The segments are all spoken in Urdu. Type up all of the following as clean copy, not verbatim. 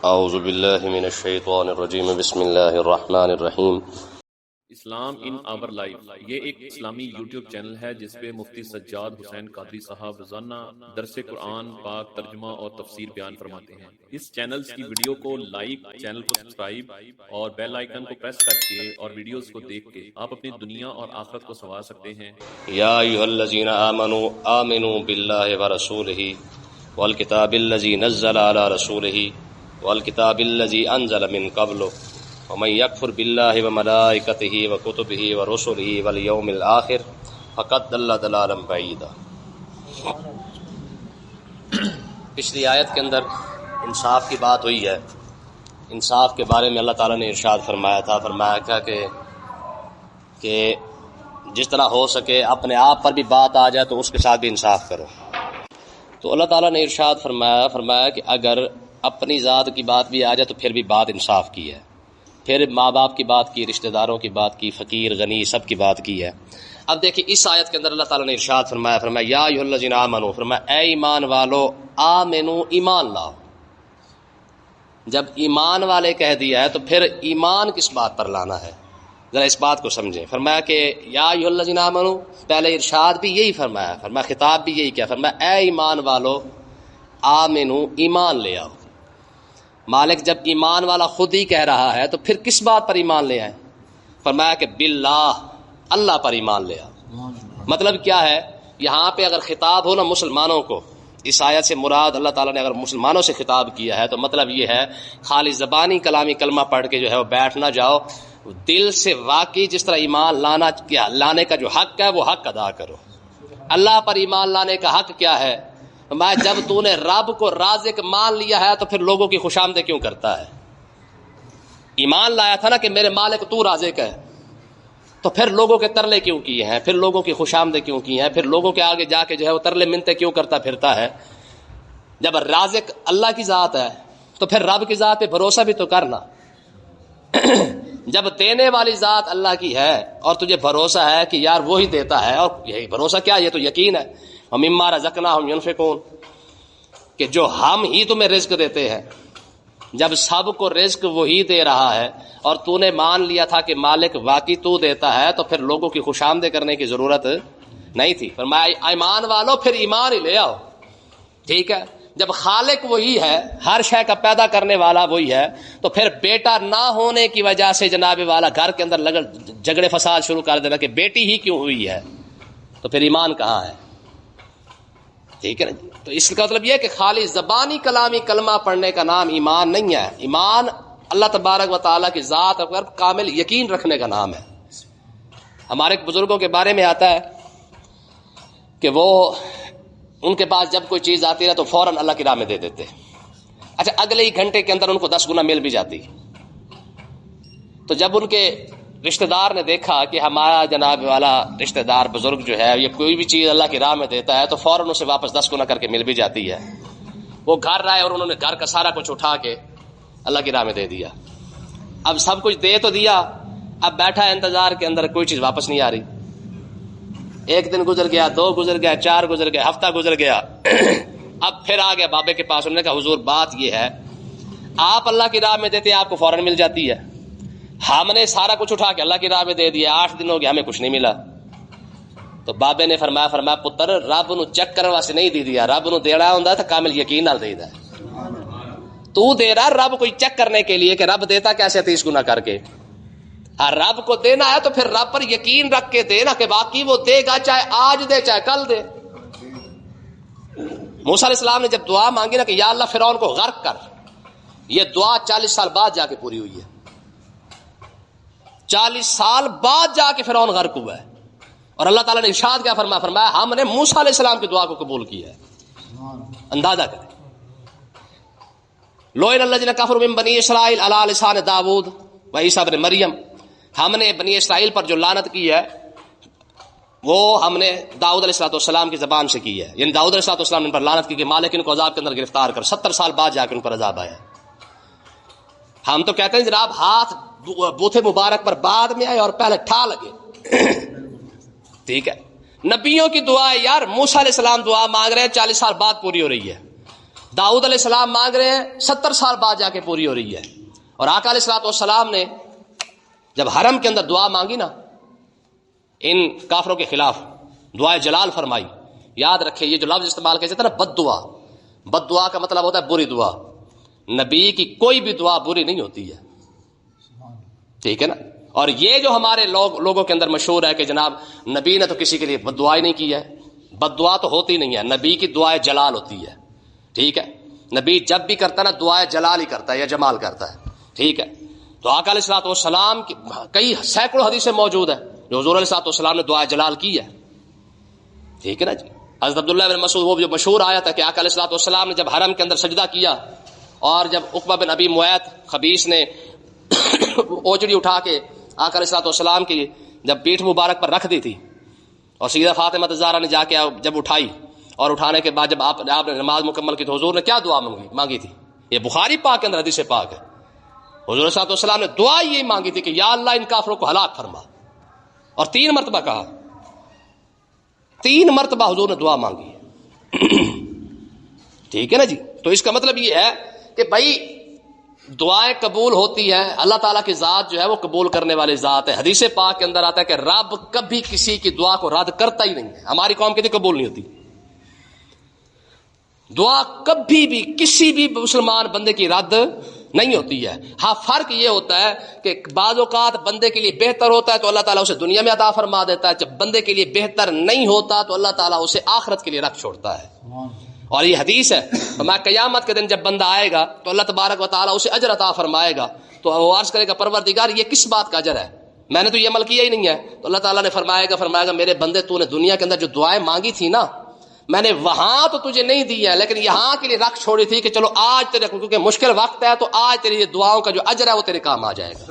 اعوذ باللہ من الشیطان الرجیم بسم اللہ الرحمن الرحیم۔ اسلام ان آور لائف یہ ایک اسلامی یوٹیوب چینل ہے جس پہ مفتی سجاد حسین قادری صاحب روزانہ درس قرآن پاک ترجمہ اور تفسیر بیان فرماتے ہیں۔ اس چینل کی ویڈیو کو لائک، چینل کو سبسکرائب اور بیل آئیکن کو پریس کر کے اور ویڈیوز کو دیکھ کے آپ اپنی دنیا اور آخرت کو سنوار سکتے ہیں۔ یا ایھا الذین آمنوا آمنوا باللہ ورسولہ والکتاب الذی نزل علی رسولہ والکتاب الذی انزل من قبل ومن یکفر باللہ وملائکتہ وکتبہ ورسلہ والیوم الآخر فقد ضل ضلالا بعیدا۔ پچھلی آیت کے اندر انصاف کی بات ہوئی ہے۔ انصاف کے بارے میں اللہ تعالیٰ نے ارشاد فرمایا تھا، فرمایا کہ جس طرح ہو سکے اپنے آپ پر بھی بات آ جائے تو اس کے ساتھ بھی انصاف کرو۔ تو اللہ تعالیٰ نے ارشاد فرمایا کہ اگر اپنی ذات کی بات بھی آ جائے تو پھر بھی بات انصاف کی ہے، پھر ماں باپ کی بات کی، رشتہ داروں کی بات کی، فقیر غنی سب کی بات کی ہے۔ اب دیکھیں اس آیت کے اندر اللہ تعالیٰ نے ارشاد فرمایا یا ایھا الذین آمنوا، فرمایا اے ایمان والو، آمنو ایمان لاؤ۔ جب ایمان والے کہہ دیا ہے تو پھر ایمان کس بات پر لانا ہے، ذرا اس بات کو سمجھیں۔ فرمایا کہ یا ایھا الذین آمنوا، پہلے ارشاد بھی یہی فرمایا، خطاب بھی یہی کیا، فرمایا اے ایمان والو آمنو ایمان لے آؤ۔ مالک جب ایمان والا خود ہی کہہ رہا ہے تو پھر کس بات پر ایمان لے آئے؟ فرمایا کہ باللہ، اللہ پر ایمان لے آؤ۔ مطلب کیا ہے، یہاں پہ اگر خطاب ہو نا مسلمانوں کو، اس آیت سے مراد اللہ تعالیٰ نے اگر مسلمانوں سے خطاب کیا ہے تو مطلب یہ ہے خالی زبانی کلامی کلمہ پڑھ کے جو ہے وہ بیٹھ نہ جاؤ، دل سے واقعی جس طرح ایمان لانے کا جو حق ہے وہ حق ادا کرو۔ اللہ پر ایمان لانے کا حق کیا ہے؟ میں جب تو نے رب کو رازق مان لیا ہے تو پھر لوگوں کی خوشامدیں کیوں کرتا ہے؟ ایمان لایا تھا نا کہ میرے مالک تو رازق ہے، تو پھر لوگوں کے ترلے کیوں کیے ہیں، پھر لوگوں کی خوشامدیں کیوں کی ہیں، پھر لوگوں کے آگے جا کے جو ہے وہ ترلے منتے کیوں کرتا پھرتا ہے؟ جب رازق اللہ کی ذات ہے تو پھر رب کی ذات پہ بھروسہ بھی تو کرنا۔ جب دینے والی ذات اللہ کی ہے اور تجھے بھروسہ ہے کہ یار وہی دیتا ہے، اور یہی بھروسہ کیا، یہ تو یقین ہے، وَمِمَّا رَزَقْنَاهُمْ يُنْفِقُونَ، کہ جو ہم ہی تمہیں رزق دیتے ہیں۔ جب سب کو رزق وہی دے رہا ہے اور تو نے مان لیا تھا کہ مالک واقعی تو دیتا ہے تو پھر لوگوں کی خوشامدیں کرنے کی ضرورت نہیں تھی۔ فرمایا ایمان والو پھر ایمان ہی لے آؤ، ٹھیک ہے؟ جب خالق وہی ہے، ہر شے کا پیدا کرنے والا وہی ہے، تو پھر بیٹا نہ ہونے کی وجہ سے جناب والا گھر کے اندر جھگڑے فساد شروع کر دینا کہ بیٹی ہی کیوں ہوئی ہے، تو پھر ایمان کہاں ہے؟ ٹھیک ہے نا جی؟ تو اس کا مطلب یہ ہے کہ خالی زبانی کلامی کلمہ پڑھنے کا نام ایمان نہیں ہے۔ ایمان اللہ تبارک و تعالیٰ کی ذات پر کامل یقین رکھنے کا نام ہے۔ ہمارے بزرگوں کے بارے میں آتا ہے کہ وہ ان کے پاس جب کوئی چیز آتی ہے تو فوراً اللہ کی راہ میں دے دیتے، اچھا اگلے ہی گھنٹے کے اندر ان کو 10 گنا مل بھی جاتی۔ تو جب ان کے رشتہ دار نے دیکھا کہ ہمارا جناب والا رشتہ دار بزرگ جو ہے یہ کوئی بھی چیز اللہ کی راہ میں دیتا ہے تو فوراً اسے واپس 10 گنا کر کے مل بھی جاتی ہے، وہ گھر آئے اور انہوں نے گھر کا سارا کچھ اٹھا کے اللہ کی راہ میں دے دیا۔ اب سب کچھ دے تو دیا، اب بیٹھا انتظار کے اندر کوئی چیز واپس نہیں آ رہی۔ ایک دن گزر گیا، 2 گزر گیا، 4 گزر گیا، ہفتہ گزر گیا۔ اب پھر آ گیا بابے کے پاس، انہوں نے کہا حضور بات یہ ہے آپ اللہ کی راہ میں دیتے ہیں آپ کو فوراً مل جاتی ہے، ہم نے سارا کچھ اٹھا کے اللہ کی راہ میں دے دیا، 8 دن ہو گیا ہمیں کچھ نہیں ملا۔ تو بابے نے فرمایا پتر رب نو چیک کرنے واسطے نہیں دے دیا، رب نو دینا ہوندا تھا کامل یقین نال دے دا۔ تو دے رہا رب کوئی چیک کرنے کے لیے کہ رب دیتا کیسے 30 گنا کر کے، اور رب کو دینا ہے تو پھر رب پر یقین رکھ کے دینا کہ باقی وہ دے گا، چاہے آج دے چاہے کل دے۔ موسیٰ علیہ السلام نے جب دعا مانگی نا کہ یا اللہ فرعون کو غرق کر، یہ دعا 40 سال بعد جا کے پوری ہوئی ہے۔ 40 سال بعد جا کے فرعون غرق ہوا ہے، اور اللہ تعالیٰ نے ارشاد کیا فرمایا ہم نے موسیٰ علیہ السلام کی دعا کو قبول کیا ہے۔ اندازہ کریں، لوئن الذین کفروا من بنی اسرائیل علی لسان داؤد و عیسیٰ ابن مریم، ہم نے بنی اسرائیل پر جو لعنت کی ہے وہ ہم نے داؤد علیہ السلام کی زبان سے کی ہے، یعنی داؤد علیہ السلام نے ان پر لعنت کی کہ مالک ان کو عذاب کے اندر گرفتار کر، 70 سال بعد جا کے ان پر عذاب آیا۔ ہم تو کہتے ہیں جناب ہاتھ بوتھے مبارک پر بعد میں آئے اور پہلے ٹھا لگے، ٹھیک ہے؟ نبیوں کی دعا ہے یار، موسیٰ علیہ السلام دعا مانگ رہے ہیں 40 سال بعد پوری ہو رہی ہے، داؤد علیہ السلام مانگ رہے ہیں 70 سال بعد جا کے پوری ہو رہی ہے. اور آقا علیہ الصلوۃ والسلام نے جب حرم کے اندر دعا مانگی نا ان کافروں کے خلاف، دعائے جلال فرمائی. یاد رکھیں یہ جو لفظ استعمال کیا جاتا ہے نا بد دعا، بد دعا کا مطلب ہوتا ہے بری دعا. نبی کی کوئی بھی دعا بری نہیں ہوتی ہے، ٹھیک ہے نا. اور یہ جو ہمارے لوگوں کے اندر مشہور ہے کہ جناب نبی نے تو کسی کے لیے بد دعا ہی نہیں کی ہے. بد دعا تو ہوتی نہیں ہے، نبی کی دعائے جلال ہوتی ہے، ٹھیک ہے. نبی جب بھی کرتا ہے نا دعائے جلال ہی کرتا ہے یا جمال کرتا ہے، ٹھیک ہے. تو آقا علیہ الصلوۃ والسلام کی کئی سینکڑوں حدیثیں موجود ہیں جو حضور علیہ الصلوۃ والسلام نے دعائے جلال کی ہے، ٹھیک ہے نا جی. حضرت عبداللہ بن مسعود وہ جو مشہور آیا تھا کہ آقا علیہ الصلوۃ والسلام نے جب حرم کے اندر سجدہ کیا اور جب عقبہ بن ابی معیط خبیث نے اوجڑی اٹھا کے آقا علیہ الصلوۃ والسلام کی جب پیٹھ مبارک پر رکھ دی تھی اور سیدہ فاطمہ الزہرا نے جا کے جب اٹھائی اور اٹھانے کے بعد جب آپ نے نماز مکمل کی تو حضور نے کیا دعا مانگی تھی؟ یہ بخاری پاک کے اندر حدیث پاک ہے. حضور صلی اللہ علیہ وسلم نے دعا یہ مانگی تھی کہ یا اللہ ان کافروں کو ہلاک فرما، اور 3 مرتبہ کہا، 3 مرتبہ حضور نے دعا مانگی ہے. ٹھیک ہے نا جی. تو اس کا مطلب یہ ہے کہ بھائی دعائیں قبول ہوتی ہیں، اللہ تعالیٰ کی ذات جو ہے وہ قبول کرنے والی ذات ہے. حدیث پاک کے اندر آتا ہے کہ رب کبھی کسی کی دعا کو رد کرتا ہی نہیں ہے. ہماری قوم کی قبول نہیں ہوتی دعا، کبھی بھی کسی بھی مسلمان بندے کی رد نہیں ہوتی ہے. ہاں فرق یہ ہوتا ہے کہ بعض اوقات بندے کے لیے بہتر ہوتا ہے تو اللہ تعالیٰ اسے دنیا میں عطا فرما دیتا ہے، جب بندے کے لیے بہتر نہیں ہوتا تو اللہ تعالیٰ اسے آخرت کے لیے رکھ چھوڑتا ہے. اور یہ حدیث ہے میں قیامت کے دن جب بندہ آئے گا تو اللہ تبارک و تعالیٰ اسے اجر عطا فرمائے گا تو وہ عرض کرے گا پروردگار یہ کس بات کا اجر ہے، میں نے تو یہ عمل کیا ہی نہیں ہے. تو اللہ تعالیٰ نے فرمائے گا میرے بندے تو نے دنیا کے اندر جو دعائیں مانگی تھی نا میں نے وہاں تو تجھے نہیں دی ہے لیکن یہاں کے لیے رکھ چھوڑی تھی کہ چلو آج تیرے کیونکہ مشکل وقت ہے تو آج تیری یہ دعاؤں کا جو اجر ہے وہ تیرے کام آ جائے گا.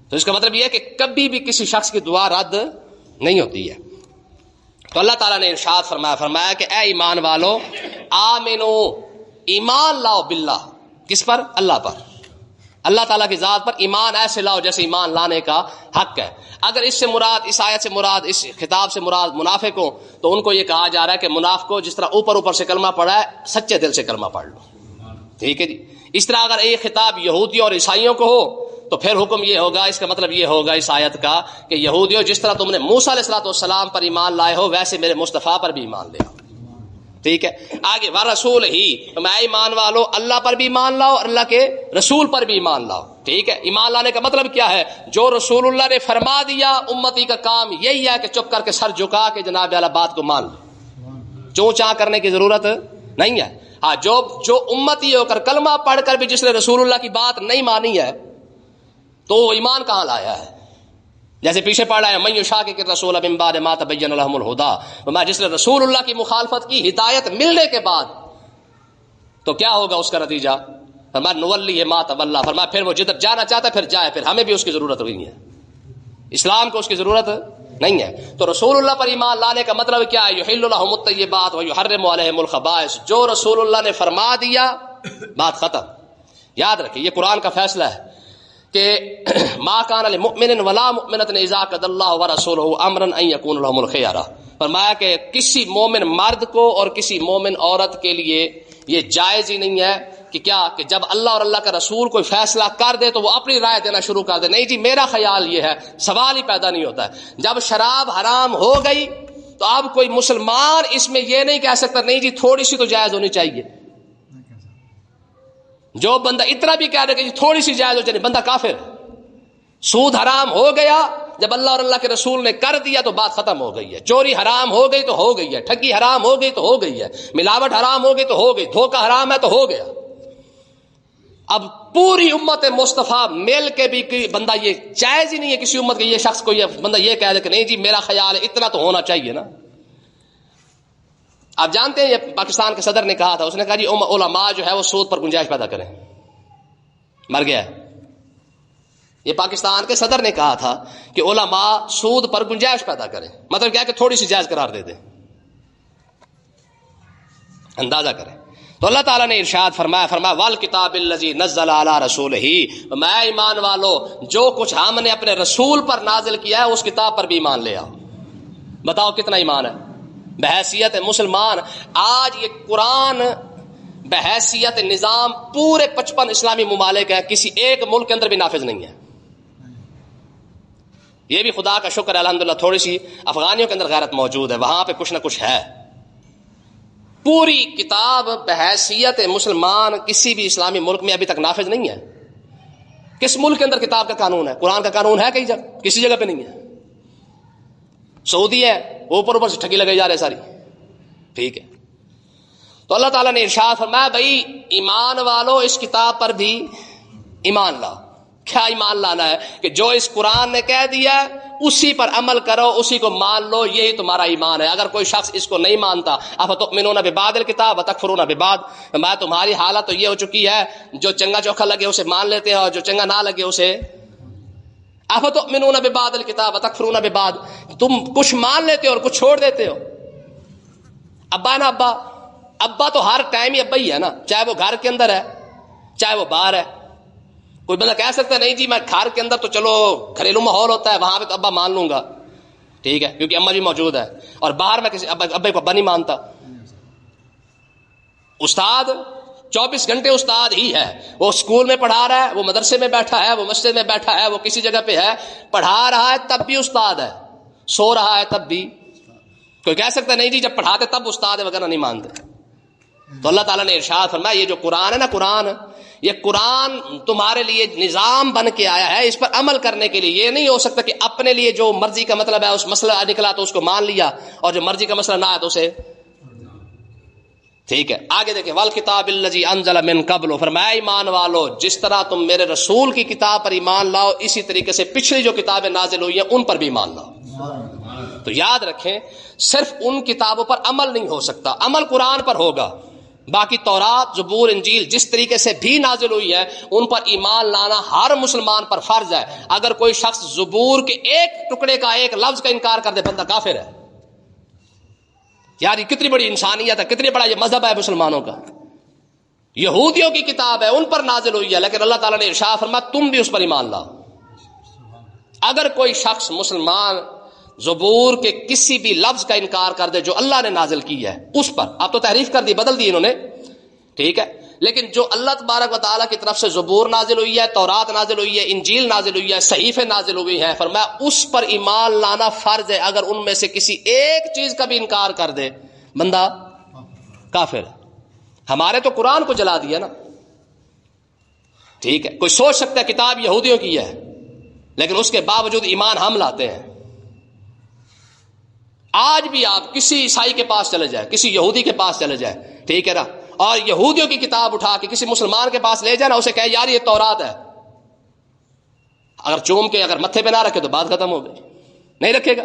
تو اس کا مطلب یہ ہے کہ کبھی بھی کسی شخص کی دعا رد نہیں ہوتی ہے. تو اللہ تعالیٰ نے ارشاد فرمایا کہ اے ایمان والو آمنو، ایمان لاؤ باللہ، کس پر؟ اللہ پر، اللہ تعالیٰ کی ذات پر ایمان ایسے لاؤ جیسے ایمان لانے کا حق ہے. اگر اس سے مراد، اس آیت سے مراد، اس خطاب سے مراد منافق ہو تو ان کو یہ کہا جا رہا ہے کہ منافقوں جس طرح اوپر سے کلمہ پڑھا ہے سچے دل سے کلمہ پڑھ لو، ٹھیک ہے جی. اس طرح اگر یہ خطاب یہودیوں اور عیسائیوں کو ہو تو پھر حکم یہ ہوگا، اس کا مطلب یہ ہوگا اس آیت کا کہ یہودیوں جس طرح تم نے موسیٰ علیہ الصلوۃ والسلام پر ایمان لائے ہو ویسے میرے مصطفیٰ پر بھی ایمان لے آؤ، ٹھیک ہے. آگے ورسول ہی، میں ایمان والو اللہ پر بھی ایمان لاؤ اور اللہ کے رسول پر بھی ایمان لاؤ، ٹھیک ہے. ایمان لانے کا مطلب کیا ہے؟ جو رسول اللہ نے فرما دیا امتی کا کام یہی ہے کہ چپ کر کے سر جھکا کے جناب والا بات کو مان لو، چوں چاں کرنے کی ضرورت نہیں ہے. ہاں جو امتی ہو کر کلمہ پڑھ کر بھی جس نے رسول اللہ کی بات نہیں مانی ہے تو وہ ایمان کہاں لایا ہے؟ جیسے پیچھے پڑھ رہا ہے من یشاقق الرسول من بعد ما تبین لهم الهدی، میں جس نے رسول اللہ کی مخالفت کی ہدایت ملنے کے بعد تو کیا ہوگا اس کا نتیجہ؟ فرمایا نولی ما تولی، فرمایا پھر وہ جدھر جانا چاہتا ہے پھر جائے، پھر ہمیں بھی اس کی ضرورت نہیں ہے، اسلام کو اس کی ضرورت نہیں ہے. تو رسول اللہ پر ایمان لانے کا مطلب کیا ہے؟ یحل لهم الطیبات ویحرم علیہم الخبائث، جو رسول اللہ نے فرما دیا بات ختم. یاد رکھیں یہ قرآن کا فیصلہ ہے کہ ما کان لمؤمن ولا مؤمنۃ اذا قضى اللہ ورسولہ امرا ان یکون لهم الخیارہ، فرمایا کہ کسی مومن مرد کو اور کسی مومن عورت کے لیے یہ جائز ہی نہیں ہے کہ کیا کہ جب اللہ اور اللہ کا رسول کوئی فیصلہ کر دے تو وہ اپنی رائے دینا شروع کر دے. نہیں جی میرا خیال یہ ہے، سوال ہی پیدا نہیں ہوتا ہے. جب شراب حرام ہو گئی تو اب کوئی مسلمان اس میں یہ نہیں کہہ سکتا نہیں جی تھوڑی سی تو جائز ہونی چاہیے. جو بندہ اتنا بھی کہہ دے کہ تھوڑی سی جائز ہو چاہیے بندہ کافر. سود حرام ہو گیا جب اللہ اور اللہ کے رسول نے کر دیا تو بات ختم ہو گئی ہے. چوری حرام ہو گئی تو ہو گئی ہے، ٹھگی حرام ہو گئی تو ہو گئی ہے، ملاوٹ حرام ہو گئی تو ہو گئی، دھوکہ حرام ہے تو ہو گیا. اب پوری امت مصطفیٰ مل کے بھی بندہ یہ جائز ہی نہیں ہے کسی امت کے یہ شخص کو یہ بندہ یہ کہہ دے کہ نہیں جی میرا خیال ہے اتنا تو ہونا چاہیے نا. آپ جانتے ہیں یہ پاکستان کے صدر نے کہا تھا، اس نے کہا جی علماء جو ہے وہ سود پر گنجائش پیدا کریں، مر گیا ہے. یہ پاکستان کے صدر نے کہا تھا کہ علماء سود پر گنجائش پیدا کریں، مطلب کیا کہ تھوڑی سی جائز قرار دے دیں. اندازہ کریں. تو اللہ تعالیٰ نے ارشاد فرمایا والکتاب الذی نزل علی رسولہ، میں ایمان والو جو کچھ ہم نے اپنے رسول پر نازل کیا ہے اس کتاب پر بھی ایمان لے آؤ. بتاؤ کتنا ایمان ہے بحیثیت مسلمان. آج یہ قرآن بحیثیت نظام پورے 55 اسلامی ممالک ہیں، کسی ایک ملک کے اندر بھی نافذ نہیں ہے. یہ بھی خدا کا شکر ہے الحمدللہ، تھوڑی سی افغانیوں کے اندر غیرت موجود ہے، وہاں پہ کچھ نہ کچھ ہے. پوری کتاب بحیثیت مسلمان کسی بھی اسلامی ملک میں ابھی تک نافذ نہیں ہے. کس ملک کے اندر کتاب کا قانون ہے؟ قرآن کا قانون ہے کئی جگہ؟ کسی جگہ پہ نہیں ہے. سعودی ہے، اوپر سے ٹھگی لگائی جا رہے ساری. ٹھیک ہے، تو اللہ تعالیٰ نے ارشاد فرمایا بھائی ایمان والو اس کتاب پر بھی ایمان لاؤ. کیا ایمان لانا ہے؟ کہ جو اس قرآن نے کہہ دیا اسی پر عمل کرو، اسی کو مان لو، یہی تمہارا ایمان ہے. اگر کوئی شخص اس کو نہیں مانتا، افتؤمنون ببعض الکتاب وتکفرون ببعض، میں تمہاری حالت تو یہ ہو چکی ہے جو چنگا چوکھا لگے اسے مان لیتے ہیں اور جو چنگا نہ لگے اسے افتؤمنون ببعض الکتاب وتکفرون ببعض، تم کچھ مان لیتے ہو اور کچھ چھوڑ دیتے ہو. ابا ہے نا، ابا تو ہر ٹائم ہی ابا ہی ہے نا، چاہے وہ گھر کے اندر ہے چاہے وہ باہر ہے. کوئی بندہ کہہ سکتا ہے نہیں جی میں گھر کے اندر تو چلو گھریلو ماحول ہوتا ہے وہاں پہ تو ابا مان لوں گا، ٹھیک ہے کیونکہ اما جی موجود ہے، اور باہر میں کسی ابے کو ابا نہیں مانتا. استاد 24 گھنٹے استاد ہی ہے، وہ اسکول میں پڑھا رہا ہے، وہ مدرسے میں بیٹھا ہے، وہ مسجد میں بیٹھا ہے، وہ کسی جگہ پہ ہے پڑھا رہا ہے تب بھی استاد ہے، سو رہا ہے تب بھی. کوئی کہہ سکتا ہے نہیں جی جب پڑھاتے تب استاد ہے وغیرہ نہیں مانتے. تو اللہ تعالیٰ نے ارشاد فرمایا یہ جو قرآن ہے نا، یہ قرآن تمہارے لیے نظام بن کے آیا ہے، اس پر عمل کرنے کے لیے. یہ نہیں ہو سکتا کہ اپنے لیے جو مرضی کا مطلب ہے اس مسئلہ نکلا تو اس کو مان لیا اور جو مرضی کا مسئلہ نہ ہے تو اسے ٹھیک ہے. آگے دیکھیں والکتاب الذی انزل من قبل، فرمایا ایمان والو جس طرح تم میرے رسول کی کتاب پر ایمان لاؤ اسی طریقے سے پچھلی جو کتابیں نازل ہوئی ہیں ان پر بھی ایمان لاؤ. تو یاد رکھیں صرف ان کتابوں پر عمل نہیں ہو سکتا، عمل قرآن پر ہوگا. باقی تورات، زبور، انجیل جس طریقے سے بھی نازل ہوئی ہے ان پر ایمان لانا ہر مسلمان پر فرض ہے. اگر کوئی شخص زبور کے ایک ٹکڑے کا، ایک لفظ کا انکار کر دے بندہ کافر ہے. یار یہ کتنی بڑی انسانیت ہے، کتنی بڑا یہ مذہب ہے مسلمانوں کا. یہودیوں کی کتاب ہے ان پر نازل ہوئی ہے لیکن اللہ تعالیٰ نے ارشاد فرمایا تم بھی اس پر ایمان لاؤ. اگر کوئی شخص مسلمان زبور کے کسی بھی لفظ کا انکار کر دے جو اللہ نے نازل کی ہے اس پر، اب تو تحریف کر دی، بدل دی انہوں نے، ٹھیک ہے، لیکن جو اللہ تبارک و تعالیٰ کی طرف سے زبور نازل ہوئی ہے، تورات نازل ہوئی ہے، انجیل نازل ہوئی ہے، صحیفے نازل ہوئی ہیں، فرمایا اس پر ایمان لانا فرض ہے. اگر ان میں سے کسی ایک چیز کا بھی انکار کر دے بندہ کافر. ہمارے تو قرآن کو جلا دیا نا، ٹھیک ہے. کوئی سوچ سکتا ہے کتاب یہودیوں کی ہے لیکن اس کے باوجود ایمان ہم لاتے ہیں. آج بھی آپ کسی عیسائی کے پاس چلے جائیں، کسی یہودی کے پاس چلے جائیں، ٹھیک ہے نا، اور یہودیوں کی کتاب اٹھا کے کسی مسلمان کے پاس لے جائے نا، اسے کہے یار یہ تورات ہے، اگر چوم کے اگر متھے پہ نہ رکھے تو بات ختم ہو گئی، نہیں رکھے گا.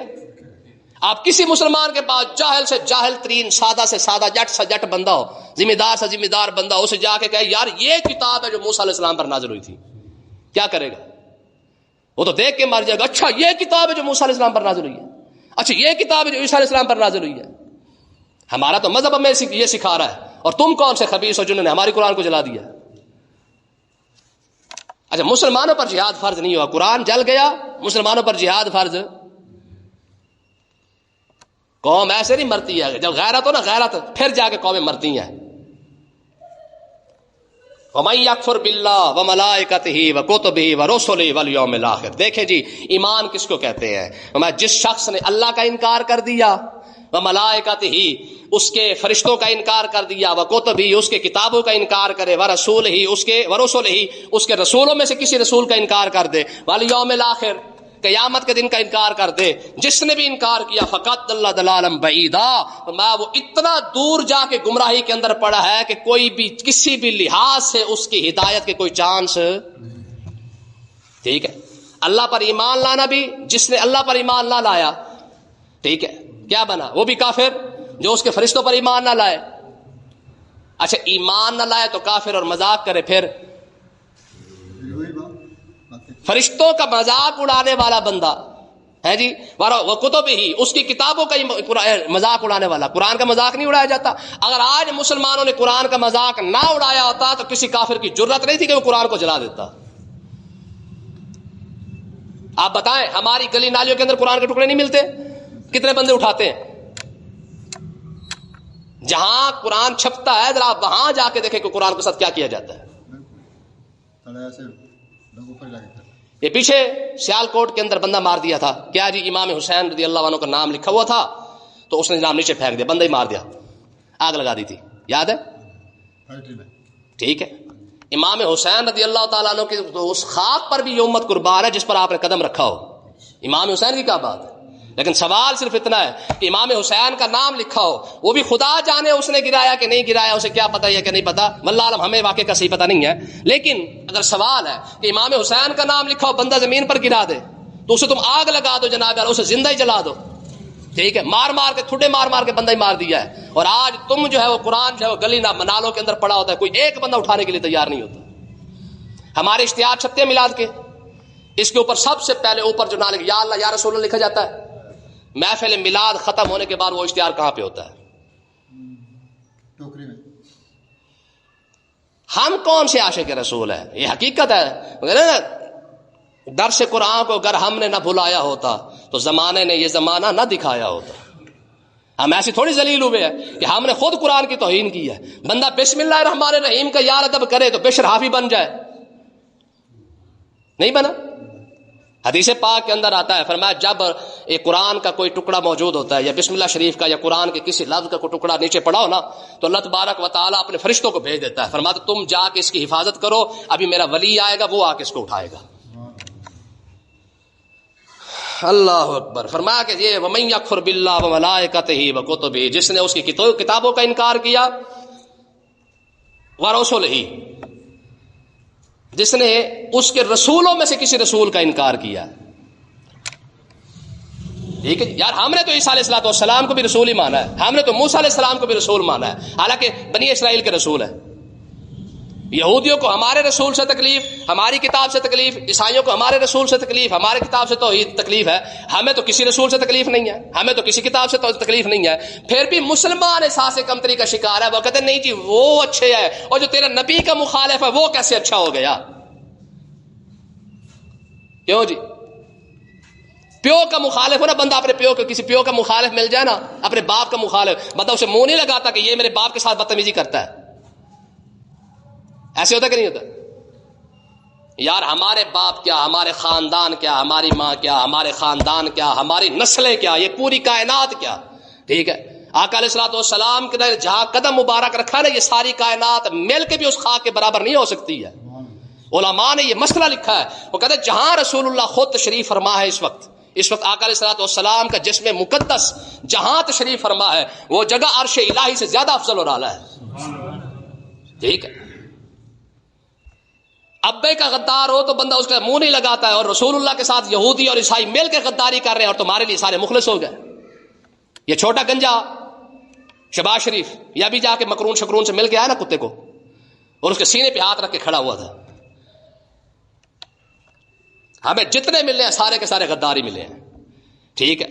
آپ کسی مسلمان کے پاس جاہل سے جاہل ترین، سادہ سے سادہ، جٹ سے جٹ بندہ ہو، ذمہ دار سے ذمہ دار بندہ ہو، اسے جا کے کہے یار یہ کتاب ہے جو موسیٰ علیہ السلام پر نازل ہوئی تھی، کیا کرے گا؟ وہ تو دیکھ کے مر جائے گا. اچھا یہ کتاب ہے جو موسیٰ علیہ السلام پر نازل ہوئی ہے، اچھا یہ کتاب ہے جو عیسیٰ علیہ السلام پر نازل ہوئی ہے. ہمارا تو مذہب ہمیں یہ سکھا رہا ہے، اور تم کون سے خبیث ہو جنہوں نے ہماری قرآن کو جلا دیا. اچھا مسلمانوں پر جہاد فرض نہیں ہوا، قرآن جل گیا، مسلمانوں پر جہاد فرض. قوم ایسے نہیں مرتی ہے، جب غیرت ہو نا غیرت پھر جا کے قومیں مرتی ہیں. وَمَن يَكْفُرْ بِاللَّهِ وَمَلَائِكَتِهِ وَكُتُبِهِ وَرُسُلِهِ وَالْيَوْمِ الْآخِرِ. دیکھیں جی ایمان کس کو کہتے ہیں؟ جس شخص نے اللہ کا انکار کر دیا، وَمَلَائِكَتِهِ اس کے فرشتوں کا انکار کر دیا، وَكُتُبِهِ اس کے کتابوں کا انکار کرے، وَرُسُلِهِ اس کے رسولوں میں سے کسی رسول کا انکار کر دے، وَالْيَوْمِ الْآخِرِ قیامت کے دن کا انکار کر دے. جس نے بھی انکار کیا فقط اللہ دلالم بعیدا، وہ اتنا دور جا کے گمراہی کے اندر پڑا ہے کہ کوئی بھی کسی بھی لحاظ سے اس کی ہدایت کے کوئی چانس. ٹھیک ہے، اللہ پر ایمان لانا بھی، جس نے اللہ پر ایمان نہ لایا، ٹھیک ہے، کیا بنا؟ وہ بھی کافر. جو اس کے فرشتوں پر ایمان نہ لائے، اچھا ایمان نہ لائے تو کافر اور مذاق کرے، پھر فرشتوں کا مذاق اڑانے والا بندہ ہے جی، وہ کتب ہی اس کی کتابوں کا مذاق اڑانے والا. قرآن کا مذاق نہیں اڑایا جاتا. اگر آج مسلمانوں نے قرآن کا مذاق نہ اڑایا ہوتا تو کسی کافر کی جرت نہیں تھی کہ وہ قرآن کو جلا دیتا. آپ بتائیں ہماری گلی نالیوں کے اندر قرآن کے ٹکڑے نہیں ملتے؟ کتنے بندے اٹھاتے ہیں؟ جہاں قرآن چھپتا ہے ذرا وہاں جا کے دیکھیں کہ قرآن کے ساتھ کیا کیا جاتا ہے. یہ پیچھے سیال کوٹ کے اندر بندہ مار دیا تھا, کیا جی امام حسین رضی اللہ عنہ کا نام لکھا ہوا تھا تو اس نے نام نیچے پھینک دیا, بندہ ہی مار دیا, آگ لگا دی تھی, یاد ہے؟ ٹھیک ہے, امام حسین رضی اللہ تعالیٰ عنہ کی اس خاک پر بھی یہ امت قربان ہے جس پر آپ نے قدم رکھا ہو. امام حسین کی کیا بات ہے, لیکن سوال صرف اتنا ہے کہ امام حسین کا نام لکھا ہو, وہ بھی خدا جانے اس نے گرایا کہ نہیں گرایا, اسے کیا پتا ہے کہ نہیں پتا, واللہ عالم, ہمیں واقعے کا صحیح پتا نہیں ہے. لیکن اگر سوال ہے کہ امام حسین کا نام لکھا ہو, بندہ زمین پر گرا دے تو اسے تم آگ لگا دو جناب, اسے زندہ ہی جلا دو. ٹھیک ہے, مار مار کے ٹھڈے مار مار کے بندہ ہی مار دیا ہے. اور آج تم جو ہے وہ قرآن جو ہے وہ گلی نالوں کے اندر پڑا ہوتا ہے, کوئی ایک بندہ اٹھانے کے لیے تیار نہیں ہوتا. ہمارے اشتہار چھپتے ہیں میلاد کے, اس کے اوپر سب سے پہلے اوپر جو نام یا اللہ یا رسول اللہ لکھا جاتا ہے. محفل میلاد ختم ہونے کے بعد وہ اشتہار کہاں پہ ہوتا ہے؟ ٹوکری میں. ہم کون سے عاشق رسول ہیں؟ یہ حقیقت ہے. درس قرآن کو اگر ہم نے نہ بھلایا ہوتا تو زمانے نے یہ زمانہ نہ دکھایا ہوتا. ہم ایسی تھوڑی ذلیل ہوئے ہیں کہ ہم نے خود قرآن کی توہین کی ہے. بندہ بسم اللہ الرحمن الرحیم کا یا ادب کرے تو بے شرحافی بن جائے, نہیں بنا. حدیث پاک کے اندر آتا ہے, فرمایا جب ایک قرآن کا کوئی ٹکڑا موجود ہوتا ہے یا بسم اللہ شریف کا یا قرآن کے کسی لفظ کا کوئی ٹکڑا نیچے پڑا ہو نا, تو اللہ تبارک و تعالیٰ اپنے فرشتوں کو بھیج دیتا ہے, فرماتا تم جا کے اس کی حفاظت کرو, ابھی میرا ولی آئے گا, وہ آ کے اس کو اٹھائے گا. اللہ اکبر. فرمایا کہ یہ وَمَن يَكْفُرْ بِاللَّهِ وَمَلَائِكَتِهِ وَكُتُبِهِ, جس نے اس کی کتابوں کا انکار کیا, وَرُسُلِهِ, جس نے اس کے رسولوں میں سے کسی رسول کا انکار کیا. ٹھیک ہے یار, ہم نے تو عیسیٰ علیہ السلام کو بھی رسول ہی مانا ہے, ہم نے تو موسیٰ علیہ السلام کو بھی رسول مانا ہے, حالانکہ بنی اسرائیل کے رسول ہے. یہودیوں کو ہمارے رسول سے تکلیف, ہماری کتاب سے تکلیف, عیسائیوں کو ہمارے رسول سے تکلیف, ہمارے کتاب سے تو تکلیف ہے, ہمیں تو کسی رسول سے تکلیف نہیں ہے, ہمیں تو کسی کتاب سے تو تکلیف نہیں ہے. پھر بھی مسلمان احساس کمتری کا شکار ہے, وہ کہتے ہیں نہیں جی وہ اچھے ہے, اور جو تیرا نبی کا مخالف ہے وہ کیسے اچھا ہو گیا. کیوں جی؟ پیو کا مخالف ہو نا بندہ, اپنے پیو کو کسی پیو کا مخالف مل جائے نا, اپنے باپ کا مخالف, بندہ اسے منہ نہیں لگاتا کہ یہ میرے باپ کے ساتھ بدتمیزی کرتا ہے. ایسے ہوتا کہ نہیں ہوتا؟ یار ہمارے باپ کیا, ہمارے خاندان کیا, ہماری ماں کیا, ہمارے خاندان کیا, ہماری نسلیں کیا, یہ پوری کائنات کیا. ٹھیک ہے, آقا علیہ الصلوۃ والسلام کے جہاں قدم مبارک رکھا نا, یہ ساری کائنات مل کے بھی اس خاک کے برابر نہیں ہو سکتی ہے. علماء نے یہ مسئلہ لکھا ہے, وہ کہتے ہیں جہاں رسول اللہ خود تشریف فرما ہے, اس وقت آقا علیہ الصلوۃ والسلام کا جسم مقدس جہاں تشریف فرما ہے, وہ جگہ عرش الہی سے زیادہ افضل اور اعلیٰ ہے. ٹھیک ہے, ابے کا غدار ہو تو بندہ اس کا منہ نہیں لگاتا ہے, اور رسول اللہ کے ساتھ یہودی اور عیسائی مل کے غداری کر رہے ہیں اور تمہارے لیے سارے مخلص ہو گئے. یہ چھوٹا گنجا شباز شریف یا بھی جا کے مکرون شکرون سے مل کے آیا نا کتے کو, اور اس کے سینے پہ ہاتھ رکھ کے کھڑا ہوا تھا. ہمیں جتنے ملے ہیں سارے کے سارے غداری ملے ہیں. ٹھیک ہے,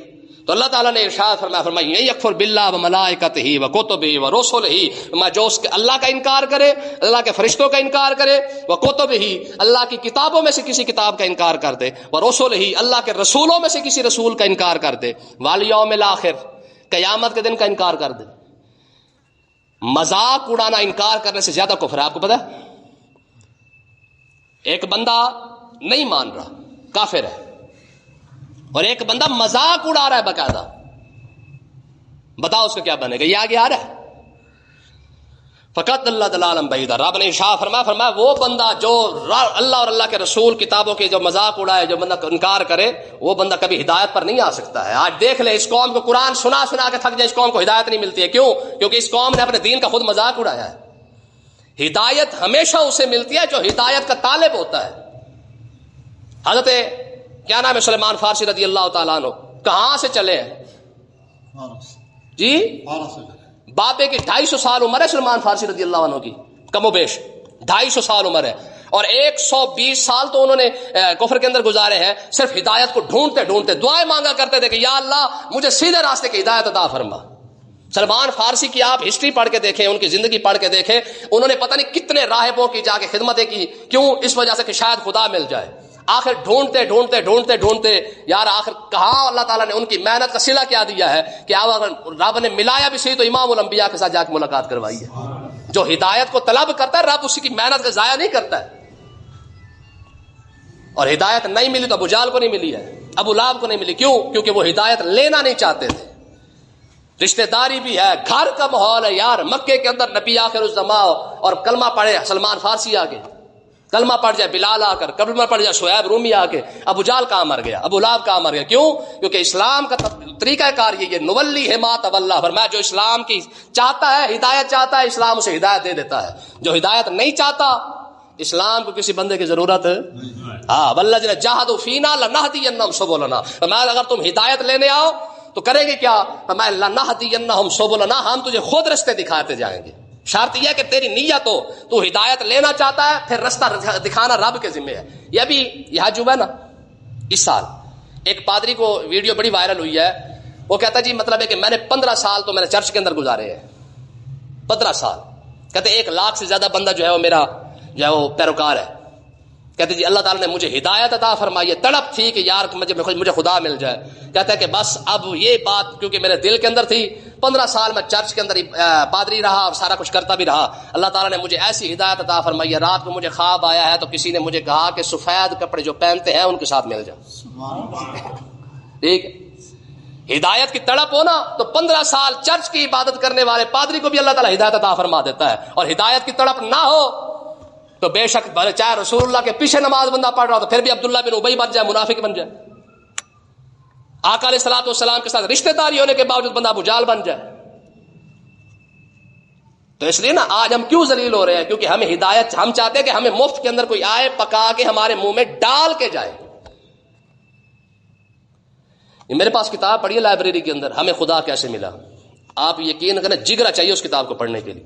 تو اللہ تعالیٰ نے ارشاد فرمایا یکفر باللہ وملائکتہ وکتبہ ورسلہ, جو اس کے اللہ کا انکار کرے, اللہ کے فرشتوں کا انکار کرے, وکتبہ, اللہ کی کتابوں میں سے کسی کتاب کا انکار کر دے, ورسلہ, اللہ کے رسولوں میں سے کسی رسول کا انکار کر دے, والیوم الاخر, قیامت کے دن کا انکار کر دے. مذاق اڑانا انکار کرنے سے زیادہ کفر ہے. آپ کو پتا ہے, ایک بندہ نہیں مان رہا کافر ہے, اور ایک بندہ مذاق اڑا رہا ہے باقاعدہ, بتاؤ اس کا کیا بنے گا؟ یہ آگے آ رہا ہے. فقط اللہ دلالم بعیدہ, رب نے ارشاد فرمایا وہ بندہ جو اللہ اور اللہ کے رسول کتابوں کے جو مذاق اڑائے, جو بندہ انکار کرے, وہ بندہ کبھی ہدایت پر نہیں آ سکتا ہے. آج دیکھ لے اس قوم کو قرآن سنا سنا کے تھک جائے, اس قوم کو ہدایت نہیں ملتی ہے. کیوں؟ کیونکہ اس قوم نے اپنے دین کا خود مذاق اڑایا ہے. ہدایت ہمیشہ اسے ملتی ہے جو ہدایت کا طالب ہوتا ہے. حضرت کیا نام ہے سلیمان فارسی رضی اللہ تعالیٰ عنہ کہاں سے چلے ہیں جی؟ بابے کی 250 سال عمر ہے سلیمان فارسی رضی اللہ عنہ کی, کم و بیش 250 سال عمر ہے, اور 120 سال تو انہوں نے کفر کے اندر گزارے ہیں, صرف ہدایت کو ڈھونڈتے ڈھونڈتے دعائیں مانگا کرتے تھے کہ یا اللہ مجھے سیدھے راستے کی ہدایت عطا فرما. سلمان فارسی کی آپ ہسٹری پڑھ کے دیکھیں, ان کی زندگی پڑھ کے دیکھیں, انہوں نے پتہ نہیں کتنے راہبوں کی جا کے خدمتیں کی. کیوں؟ اس وجہ سے کہ شاید خدا مل جائے. آخر ڈھونڈتے ڈھونڈتے ڈھونڈتے ڈھونڈتے یار آخر کہاں اللہ تعالیٰ نے ان کی محنت کا صلہ کیا دیا ہے کہ اب اگر رب نے ملایا بھی صحیح تو امام الانبیاء کے ساتھ جا کے ملاقات کروائی ہے. جو ہدایت کو طلب کرتا ہے رب اسی کی محنت کا ضائع نہیں کرتا ہے. اور ہدایت نہیں ملی تو ابو جہل کو نہیں ملی ہے, ابو لہب کو نہیں ملی. کیوں؟ کیونکہ وہ ہدایت لینا نہیں چاہتے تھے. رشتہ داری بھی ہے, گھر کا ماحول ہے یار. مکے کے اندر نبی آخر الزمان اور کلمہ پڑھے سلمان فارسی آ کے, کلمہ پڑھ جائے بلال آ کر, کلمہ پڑھ جائے شعیب رومی آ کے, ابو جہل کہاں مر گیا, ابو لہب کہاں مر گیا. کیوں؟ کیونکہ اسلام کا طریقہ کار یہ نولی ہے ما تولا, فرمایا جو اسلام کی چاہتا ہے ہدایت چاہتا ہے اسلام اسے ہدایت دے دیتا ہے. جو ہدایت نہیں چاہتا اسلام کو کسی بندے کی ضرورت ہے. ہاں والذین جاہدوا فینا لنہدینہم سبلنا, فرمایا اگر تم ہدایت لینے آؤ تو کریں گے کیا؟ فرمایا لنہدینہم سبلنا, ہم تجھے خود رستے دکھاتے جائیں گے. شرط یہ کہ تیری نیت ہو, تو ہدایت لینا چاہتا ہے پھر رستہ دکھانا رب کے ذمہ ہے. یہ ابھی یہ حج ہوا نا اس سال, ایک پادری کو ویڈیو بڑی وائرل ہوئی ہے, وہ کہتا جی مطلب ہے کہ میں نے 15 سال تو میں نے چرچ کے اندر گزارے ہیں, 15 سال. کہتے 1 لاکھ سے زیادہ بندہ جو ہے وہ میرا جو ہے وہ پیروکار ہے. کہتے جی اللہ تعالیٰ نے مجھے ہدایت عطا فرمائی ہے, تڑپ تھی کہ یار مجھے خدا مل جائے. کہتا ہے کہ بس اب یہ بات کیونکہ میرے دل کے اندر تھی, 15 سال میں چرچ کے اندر پادری رہا اور سارا کچھ کرتا بھی رہا. اللہ تعالیٰ نے مجھے ایسی ہدایت عطا فرمائی ہے, رات کو مجھے خواب آیا ہے تو کسی نے مجھے کہا کہ سفید کپڑے جو پہنتے ہیں ان کے ساتھ مل جا. ٹھیک ہے, ہدایت کی تڑپ ہونا تو 15 سال چرچ کی عبادت کرنے والے پادری کو بھی اللہ تعالیٰ ہدایت عطا فرما دیتا ہے. اور ہدایت کی تڑپ نہ ہو تو بے شک چاہے رسول اللہ کے پیچھے نماز بندہ پڑھ رہا ہو تو پھر بھی عبداللہ بن ابی بن جائے, منافق بن جائے. آقا علیہ الصلوۃ والسلام کے ساتھ رشتہ داری ہونے کے باوجود بندہ ابو جہل بن جائے. تو اس لیے نا آج ہم کیوں ذلیل ہو رہے ہیں؟ کیونکہ ہمیں ہدایت, ہم چاہتے ہیں کہ ہمیں مفت کے اندر کوئی آئے پکا کے ہمارے منہ میں ڈال کے جائے. میرے پاس کتاب پڑھی ہے لائبریری کے اندر, ہمیں خدا کیسے ملا. آپ یقین کریں جگرا چاہیے اس کتاب کو پڑھنے کے لیے.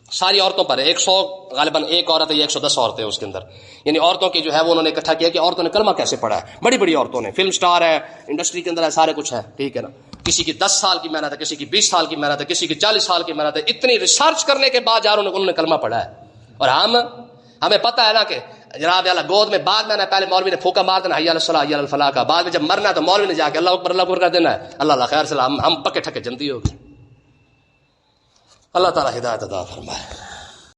ساری عورتوں پر ہے, 100 غالباً ایک عورت ہے یا 110 عورتیں اس کے اندر, یعنی عورتوں کی جو ہے وہ انہوں نے اکٹھا کیا کہ عورتوں نے کلمہ کیسے پڑھا ہے. بڑی بڑی عورتوں نے, فلم سٹار ہے, انڈسٹری کے اندر ہے, سارے کچھ ہے. ٹھیک ہے نا, کسی کی 10 سال کی محنت ہے, کسی کی 20 سال کی محنت ہے, کسی کی 40 سال کی محنت ہے. اتنی ریسرچ کرنے کے بعد یار انہوں نے کلمہ پڑھا ہے. اور ہمیں پتہ ہے نا کہ جناب اللہ گود میں بعد میں پہلے مولوی نے پھوکا مار دینا حی علی الصلاۃ حی علی الفلاح کا, بعد میں جب مرنا ہے تو مولوی نے جا کے اللہ اکبر اللہ اکبر کر دینا ہے. اللہ خیر سے ہم پکے ٹھکے جنتی ہو گئے. اللہ تعالیٰ ہدایت عطا فرمائے.